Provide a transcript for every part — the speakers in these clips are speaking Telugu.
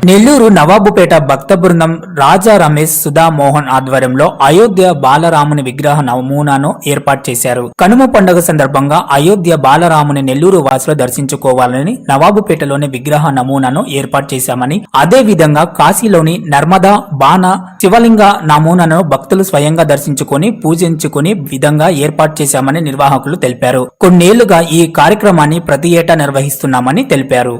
నెల్లూరు నవాబుపేట భక్త బృందం రాజా రమేష్ సుధా మోహన్ ఆధ్వర్యంలో అయోధ్య బాలరాముని విగ్రహ నమూనాను ఏర్పాటు చేశారు. కనుమ పండుగ సందర్భంగా అయోధ్య బాలరాముని నెల్లూరు వాసులు దర్శించుకోవాలని నవాబుపేటలోని విగ్రహ నమూనాను ఏర్పాటు చేశామని, అదే విధంగా కాశీలోని నర్మదా బాణ శివలింగ నమూనాను భక్తులు స్వయంగా దర్శించుకుని పూజించుకుని విధంగా ఏర్పాటు చేశామని నిర్వాహకులు తెలిపారు. కొన్నేళ్లుగా ఈ కార్యక్రమాన్ని ప్రతి ఏటా నిర్వహిస్తున్నామని తెలిపారు.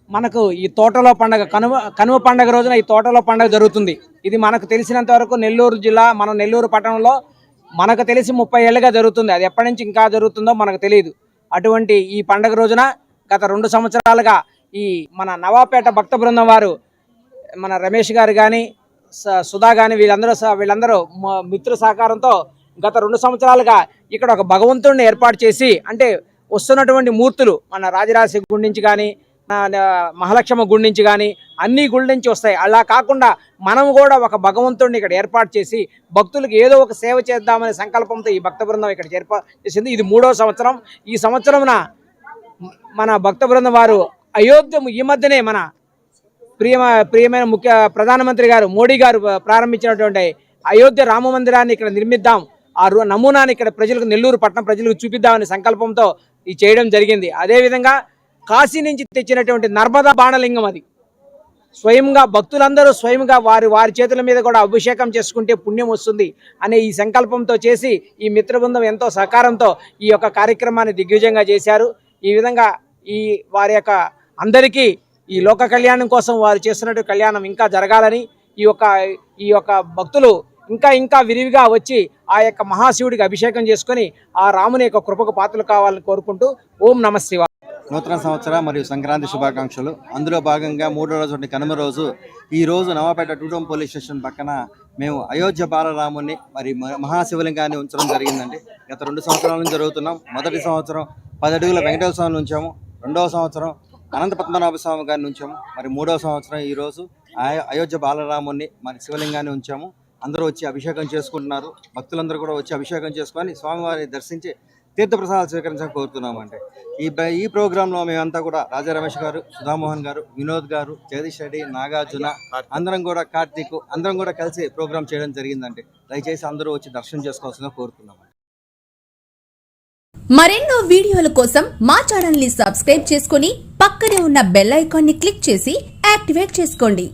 మనకు ఈ తోటలో పండుగ కనుమ పండుగ రోజున ఈ తోటలో పండుగ జరుగుతుంది. ఇది మనకు తెలిసినంత వరకు నెల్లూరు జిల్లా, మన నెల్లూరు పట్టణంలో మనకు తెలిసి 30 ఏళ్ళుగా జరుగుతుంది. అది ఎప్పటి నుంచి ఇంకా జరుగుతుందో మనకు తెలియదు. అటువంటి ఈ పండుగ రోజున గత 2 సంవత్సరాలుగా ఈ మన నవాబుపేట భక్త బృందం వారు, మన రమేష్ గారు కానీ సుధా కానీ వీళ్ళందరూ మిత్రుల సహకారంతో గత 2 సంవత్సరాలుగా ఇక్కడ ఒక భగవంతుడిని ఏర్పాటు చేసి, అంటే వస్తున్నటువంటి మూర్తులు మన రాజరాజ గుడి నుంచి కానీ, మహాలక్ష్మ గుడి నుంచి కానీ అన్ని గుళ్ళ నుంచి వస్తాయి. అలా కాకుండా మనం కూడా ఒక భగవంతుడిని ఇక్కడ ఏర్పాటు చేసి భక్తులకు ఏదో ఒక సేవ చేద్దామనే సంకల్పంతో ఈ భక్త బృందం ఇక్కడ ఏర్పాటు చేసింది. ఇది 3వ సంవత్సరం. ఈ సంవత్సరంన మన భక్త బృందం వారు అయోధ్య ఈ మధ్యనే మన ప్రియమైన ప్రధానమంత్రి గారు మోడీ గారు ప్రారంభించినటువంటి అయోధ్య రామ మందిరాన్ని ఇక్కడ నిర్మిద్దాం, ఆ నమూనాని ఇక్కడ ప్రజలకు, నెల్లూరు పట్టణ ప్రజలకు చూపిద్దామనే సంకల్పంతో ఇది చేయడం జరిగింది. అదేవిధంగా కాశీ నుంచి తెచ్చినటువంటి నర్మదా బాణలింగం, అది స్వయంగా భక్తులందరూ స్వయంగా వారి చేతుల మీద కూడా అభిషేకం చేసుకుంటే పుణ్యం వస్తుంది అనే ఈ సంకల్పంతో చేసి ఈ మిత్ర బృందం ఎంతో సహకారంతో ఈ యొక్క కార్యక్రమాన్ని దిగ్విజయంగా చేశారు. ఈ విధంగా వారి యొక్క అందరికీ ఈ లోక కళ్యాణం కోసం వారు చేస్తున్నట్టు కళ్యాణం ఇంకా జరగాలని, ఈ యొక్క భక్తులు ఇంకా విరివిగా వచ్చి ఆ యొక్క మహాశివుడికి అభిషేకం చేసుకుని ఆ రాముని యొక్క కృపకు పాత్రలు కావాలని కోరుకుంటూ ఓం నమః శివాయ. నూతన సంవత్సర మరియు సంక్రాంతి శుభాకాంక్షలు. అందులో భాగంగా 3వ రోజు కనుమ రోజు ఈ రోజు నవాబుపేట 2 పోలీస్ స్టేషన్ పక్కన మేము అయోధ్య బాలరాముని మరి మహాశివలింగాన్ని ఉంచడం జరిగిందండి. గత 2 సంవత్సరాల నుంచి జరుగుతున్నాం. మొదటి సంవత్సరం 10 అడుగుల వెంకటేశ్వర స్వామిని ఉంచాము. 2వ సంవత్సరం అనంత పద్మనాభ స్వామి గారిని ఉంచాము. మరి 3వ సంవత్సరం ఈరోజు అయోధ్య బాలరాముని మరి శివలింగాన్ని ఉంచాము. అందరూ వచ్చి అభిషేకం చేసుకుంటున్నారు. భక్తులందరూ కూడా వచ్చి అభిషేకం చేసుకొని స్వామివారిని దర్శించి తీర్థప్రసాదాలు స్వీకరించడం కోరుతున్నామంటే ఈ ప్రోగ్రాంలో మేమంతా కూడా రాజా రమేష్ గారు, సుధామోహన్ గారు, వినోద్ గారు, జగదీష్ రెడ్డి, నాగార్జున అందరం కూడా, కార్తీక్ అందరం కూడా కలిసి ప్రోగ్రాం చేయడం జరిగిందంటే దయచేసి అందరూ వచ్చి దర్శనం చేసుకోవాల్సిందిగా కోరుతున్నాం. మరెన్నో వీడియోల కోసం మా ఛానల్ ని సబ్స్క్రైబ్ చేసుకుని పక్కనే ఉన్న బెల్ ఐకాన్ ని క్లిక్ చేసి యాక్టివేట్ చేసుకోండి.